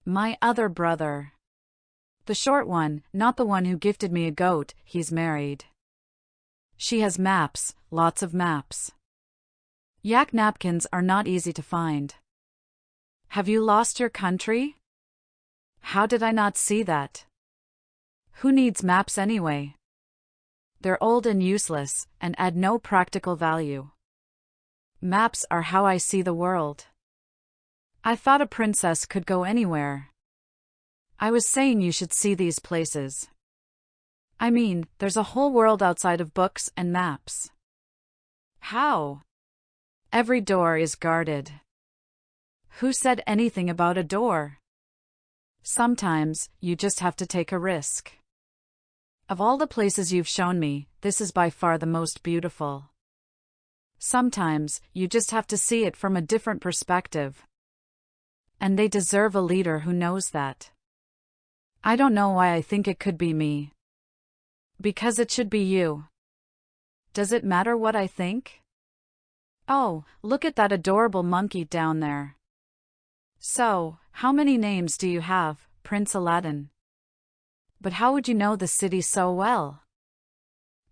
My other brother. The short one, not the one who gifted me a goat, he's married. She has maps, lots of maps. Yak napkins are not easy to find. Have you lost your country? How did I not see that? Who needs maps anyway? They're old and useless, and add no practical value. Maps are how I see the world. I thought a princess could go anywhere. I was saying you should see these places. I mean, there's a whole world outside of books and maps. How? Every door is guarded. Who said anything about a door? Sometimes, you just have to take a risk. Of all the places you've shown me, this is by far the most beautiful. Sometimes, you just have to see it from a different perspective. And they deserve a leader who knows that. I don't know why I think it could be me. Because it should be you. Does it matter what I think? Oh, look at that adorable monkey down there. So, how many names do you have, Prince Aladdin? But how would you know the city so well?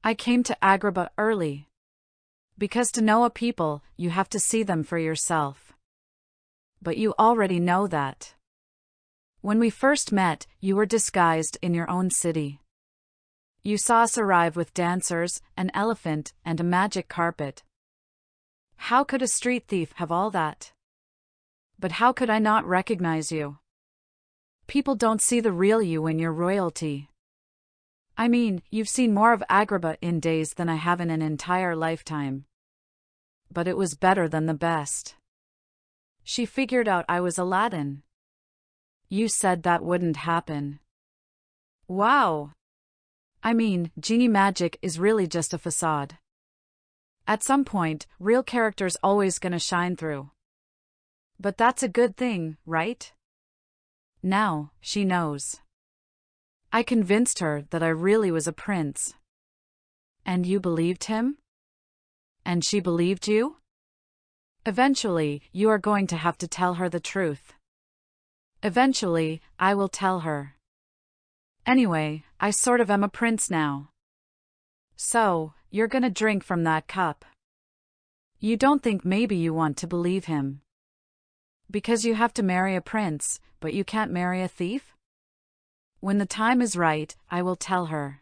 I came to Agrabah early. Because to know a people, you have to see them for yourself. But you already know that. When we first met, you were disguised in your own city. You saw us arrive with dancers, an elephant, and a magic carpet. How could a street thief have all that? But how could I not recognize you? People don't see the real you when you're royalty. I mean, you've seen more of Agrabah in days than I have in an entire lifetime. But it was better than the best. She figured out I was Aladdin. You said that wouldn't happen. Wow! I mean, genie magic is really just a facade. At some point, real character's always gonna shine through. But that's a good thing, right? Now, she knows. I convinced her that I really was a prince. And you believed him? And she believed you? Eventually, you are going to have to tell her the truth. Eventually, I will tell her. Anyway, I sort of am a prince now. So, you're gonna drink from that cup. You don't think maybe you want to believe him? Because you have to marry a prince, but you can't marry a thief? When the time is right, I will tell her.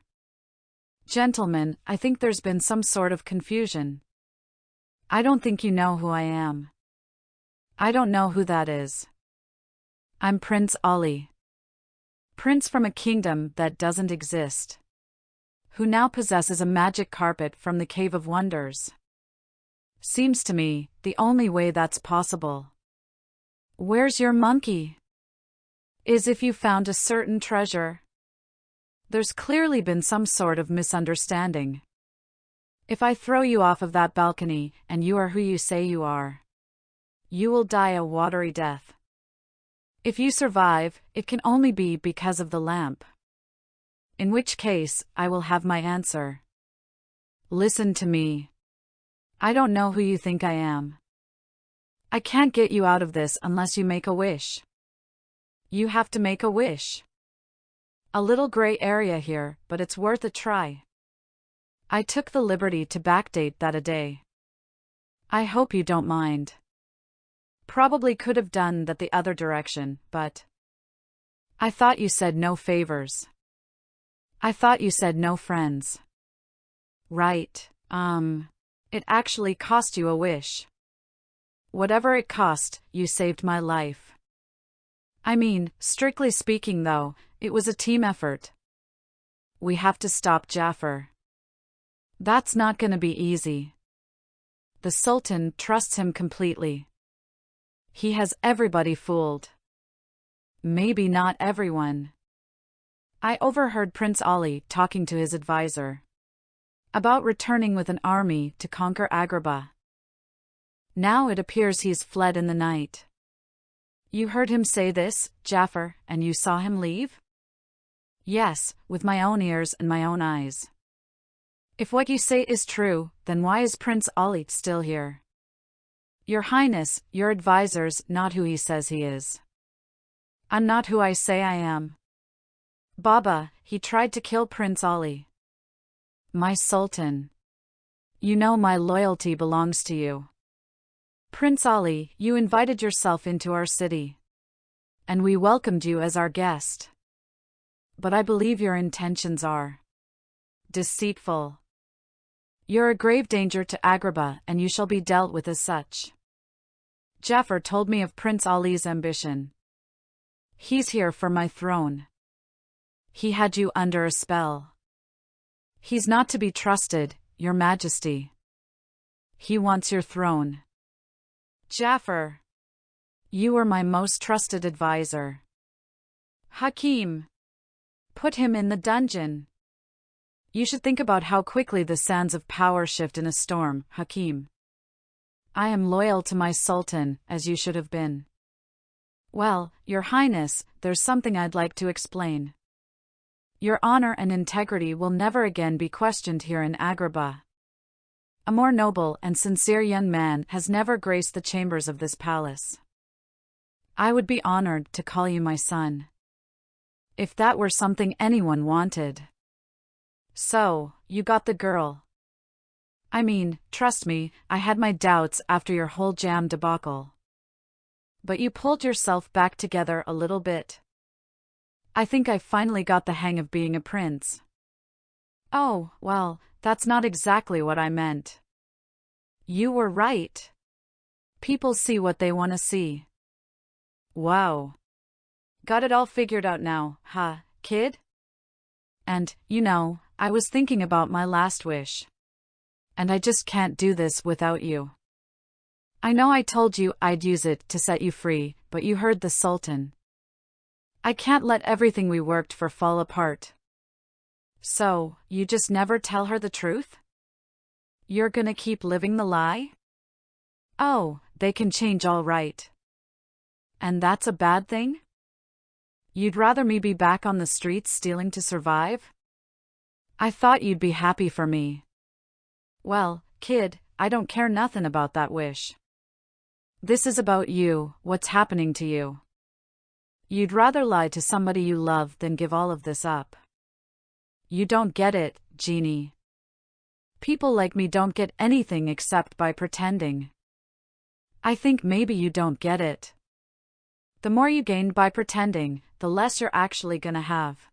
Gentlemen, I think there's been some sort of confusion. I don't think you know who I am. I don't know who that is. I'm Prince Ali. Prince from a kingdom that doesn't exist. Who now possesses a magic carpet from the Cave of Wonders. Seems to me, the only way that's possible. Where's your monkey? Is if you found a certain treasure. There's clearly been some sort of misunderstanding. If I throw you off of that balcony, and you are who you say you are, you will die a watery death. If you survive, it can only be because of the lamp. In which case, I will have my answer. Listen to me. I don't know who you think I am. I can't get you out of this unless you make a wish. You have to make a wish. A little gray area here, but it's worth a try. I took the liberty to backdate that a day. I hope you don't mind. Probably could have done that the other direction, but I thought you said no favors. I thought you said no friends. Right, it actually cost you a wish. Whatever it cost, you saved my life. I mean, strictly speaking though, it was a team effort. We have to stop Jafar. That's not gonna be easy. The Sultan trusts him completely. He has everybody fooled. Maybe not everyone. I overheard Prince Ali talking to his advisor about returning with an army to conquer Agrabah. Now it appears he's fled in the night. You heard him say this, Jafar, and you saw him leave? Yes, with my own ears and my own eyes. If what you say is true, then why is Prince Ali still here? Your Highness, your advisor's not who he says he is. I'm not who I say I am. Baba, he tried to kill Prince Ali. My Sultan. You know my loyalty belongs to you. Prince Ali, you invited yourself into our city. And we welcomed you as our guest. But I believe your intentions are deceitful. You're a grave danger to Agrabah and you shall be dealt with as such. Jafar told me of Prince Ali's ambition. He's here for my throne. He had you under a spell. He's not to be trusted, Your Majesty. He wants your throne. Jafar. You were my most trusted advisor. Hakim. Put him in the dungeon. You should think about how quickly the sands of power shift in a storm, Hakim. I am loyal to my Sultan, as you should have been. Well, Your Highness, there's something I'd like to explain. Your honor and integrity will never again be questioned here in Agrabah. A more noble and sincere young man has never graced the chambers of this palace. I would be honored to call you my son. If that were something anyone wanted. So, you got the girl. I mean, trust me, I had my doubts after your whole jam debacle. But you pulled yourself back together a little bit. I think I finally got the hang of being a prince. Oh, well, that's not exactly what I meant. You were right. People see what they want to see. Wow. Got it all figured out now, huh, kid? And, I was thinking about my last wish. And I just can't do this without you. I know I told you I'd use it to set you free, but you heard the Sultan. I can't let everything we worked for fall apart. So, you just never tell her the truth? You're gonna keep living the lie? Oh, they can change all right. And that's a bad thing? You'd rather me be back on the streets stealing to survive? I thought you'd be happy for me. Well, kid, I don't care nothing about that wish. This is about you, what's happening to you. You'd rather lie to somebody you love than give all of this up. You don't get it, Genie. People like me don't get anything except by pretending. I think maybe you don't get it. The more you gain by pretending, the less you're actually gonna have.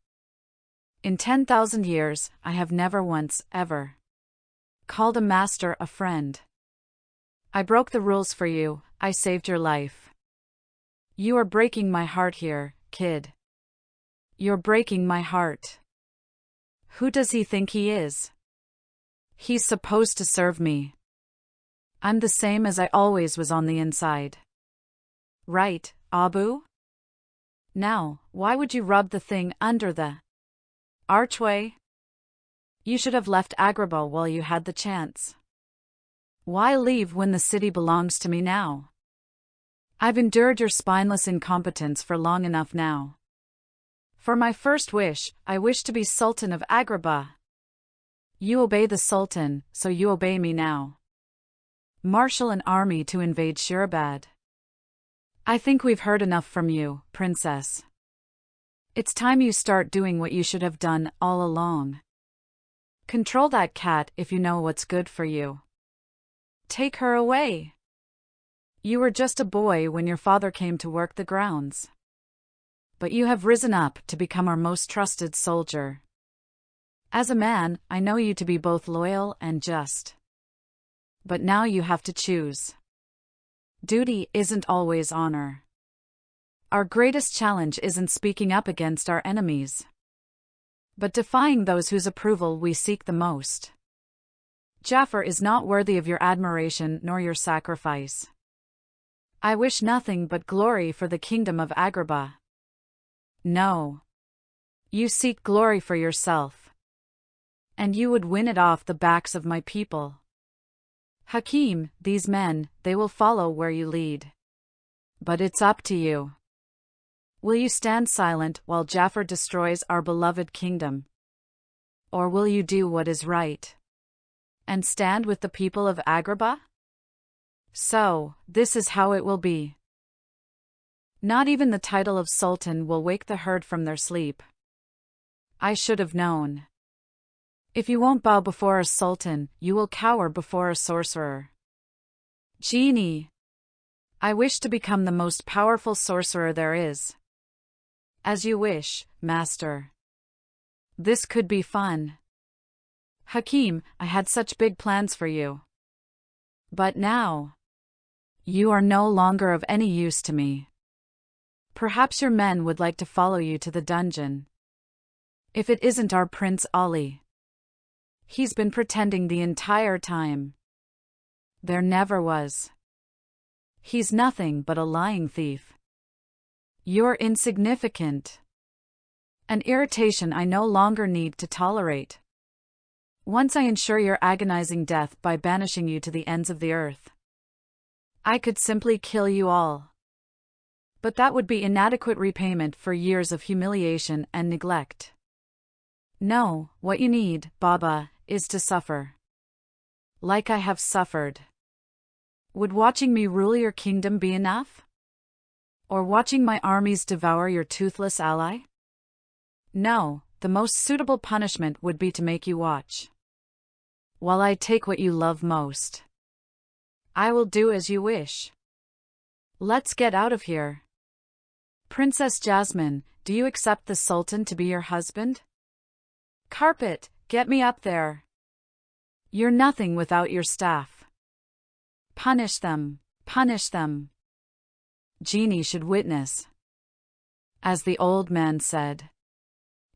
In 10,000 years, I have never once, ever, called a master a friend. I broke the rules for you, I saved your life. You are breaking my heart here, kid. You're breaking my heart. Who does he think he is? He's supposed to serve me. I'm the same as I always was on the inside. Right, Abu? Now, why would you rub the thing under the archway? You should have left Agrabah while you had the chance. Why leave when the city belongs to me now? I've endured your spineless incompetence for long enough now. For my first wish, I wish to be Sultan of Agrabah. You obey the Sultan, so you obey me now. Marshal an army to invade Shirabad. I think we've heard enough from you, Princess. It's time you start doing what you should have done all along. Control that cat if you know what's good for you. Take her away. You were just a boy when your father came to work the grounds. But you have risen up to become our most trusted soldier. As a man, I know you to be both loyal and just. But now you have to choose. Duty isn't always honor. Our greatest challenge isn't speaking up against our enemies, but defying those whose approval we seek the most. Jafar is not worthy of your admiration nor your sacrifice. I wish nothing but glory for the kingdom of Agrabah. No. You seek glory for yourself. And you would win it off the backs of my people. Hakim, these men, they will follow where you lead. But it's up to you. Will you stand silent while Jafar destroys our beloved kingdom? Or will you do what is right? And stand with the people of Agrabah? So, this is how it will be. Not even the title of Sultan will wake the herd from their sleep. I should have known. If you won't bow before a sultan, you will cower before a sorcerer. Genie. I wish to become the most powerful sorcerer there is. As you wish, master. This could be fun. Hakim, I had such big plans for you. But now, you are no longer of any use to me. Perhaps your men would like to follow you to the dungeon. If it isn't our Prince Ali. He's been pretending the entire time. There never was. He's nothing but a lying thief. You're insignificant. An irritation I no longer need to tolerate. Once I ensure your agonizing death by banishing you to the ends of the earth, I could simply kill you all. But that would be inadequate repayment for years of humiliation and neglect. No, what you need, Baba, is to suffer. Like I have suffered. Would watching me rule your kingdom be enough? Or watching my armies devour your toothless ally? No, the most suitable punishment would be to make you watch. While I take what you love most. I will do as you wish. Let's get out of here. Princess Jasmine, do you accept the Sultan to be your husband? Carpet, get me up there. You're nothing without your staff. Punish them, punish them. Genie should witness. As the old man said,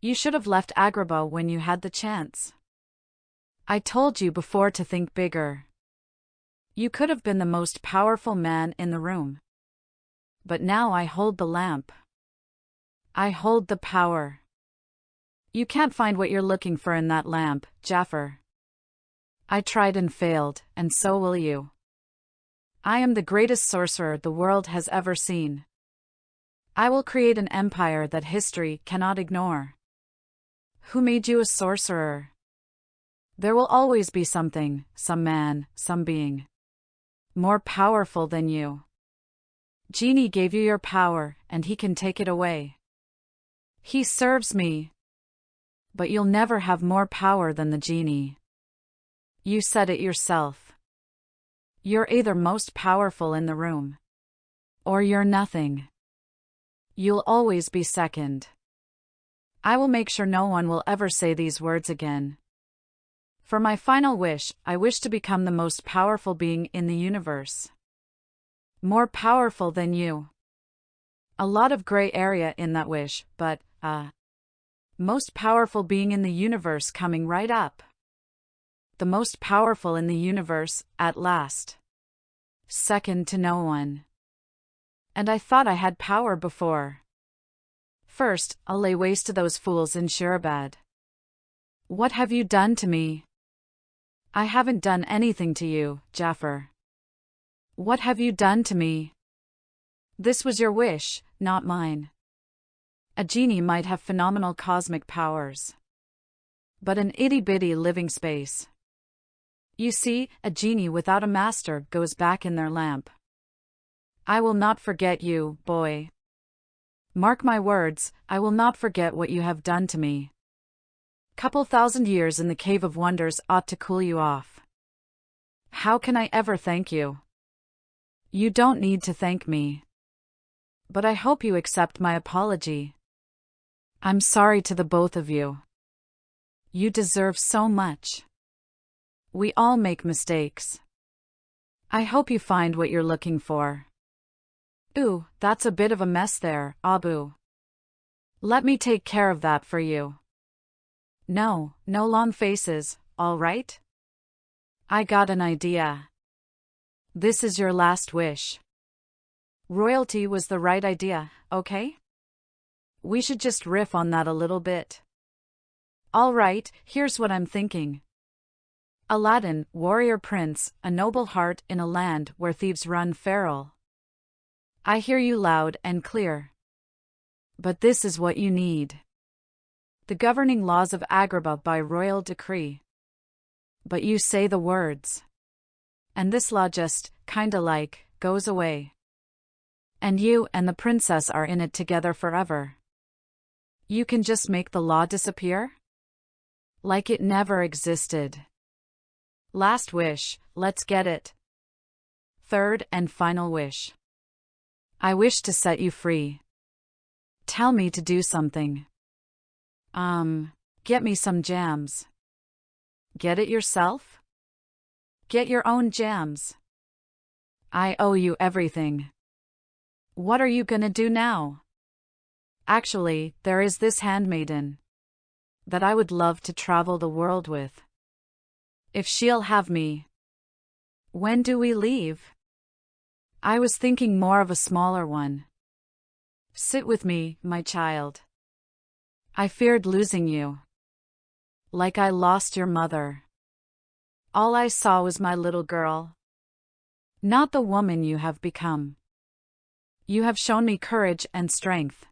you should have left Agrabah when you had the chance. I told you before to think bigger. You could have been the most powerful man in the room. But now I hold the lamp. I hold the power. You can't find what you're looking for in that lamp, Jafar. I tried and failed, and so will you. I am the greatest sorcerer the world has ever seen. I will create an empire that history cannot ignore. Who made you a sorcerer? There will always be something, some man, some being, more powerful than you. Genie gave you your power, and he can take it away. He serves me. But you'll never have more power than the genie. You said it yourself. You're either most powerful in the room, or you're nothing. You'll always be second. I will make sure no one will ever say these words again. For my final wish, I wish to become the most powerful being in the universe. More powerful than you. A lot of gray area in that wish, but, most powerful being in the universe coming right up. The most powerful in the universe, at last. Second to no one. And I thought I had power before. First, I'll lay waste to those fools in Shirabad. What have you done to me? I haven't done anything to you, Jafar. What have you done to me? This was your wish, not mine. A genie might have phenomenal cosmic powers, but an itty-bitty living space. You see, a genie without a master goes back in their lamp. I will not forget you, boy. Mark my words, I will not forget what you have done to me. Couple thousand years in the Cave of Wonders ought to cool you off. How can I ever thank you? You don't need to thank me. But I hope you accept my apology. I'm sorry to the both of you. You deserve so much. We all make mistakes. I hope you find what you're looking for. Ooh, that's a bit of a mess there, Abu. Let me take care of that for you. No long faces, all right? I got an idea. This is your last wish. Royalty was the right idea, okay? We should just riff on that a little bit. All right, here's what I'm thinking. Aladdin, warrior prince, a noble heart in a land where thieves run feral. I hear you loud and clear. But this is what you need. The governing laws of Agrabah by royal decree. But you say the words. And this law just, kinda like, goes away. And you and the princess are in it together forever. You can just make the law disappear? Like it never existed. Last wish, let's get it. Third and final wish. I wish to set you free. Tell me to do something. Get me some jams. Get it yourself? Get your own jams. I owe you everything. What are you gonna do now? Actually, there is this handmaiden that I would love to travel the world with. If she'll have me. When do we leave? I was thinking more of a smaller one. Sit with me, my child. I feared losing you. Like I lost your mother. All I saw was my little girl. Not the woman you have become. You have shown me courage and strength.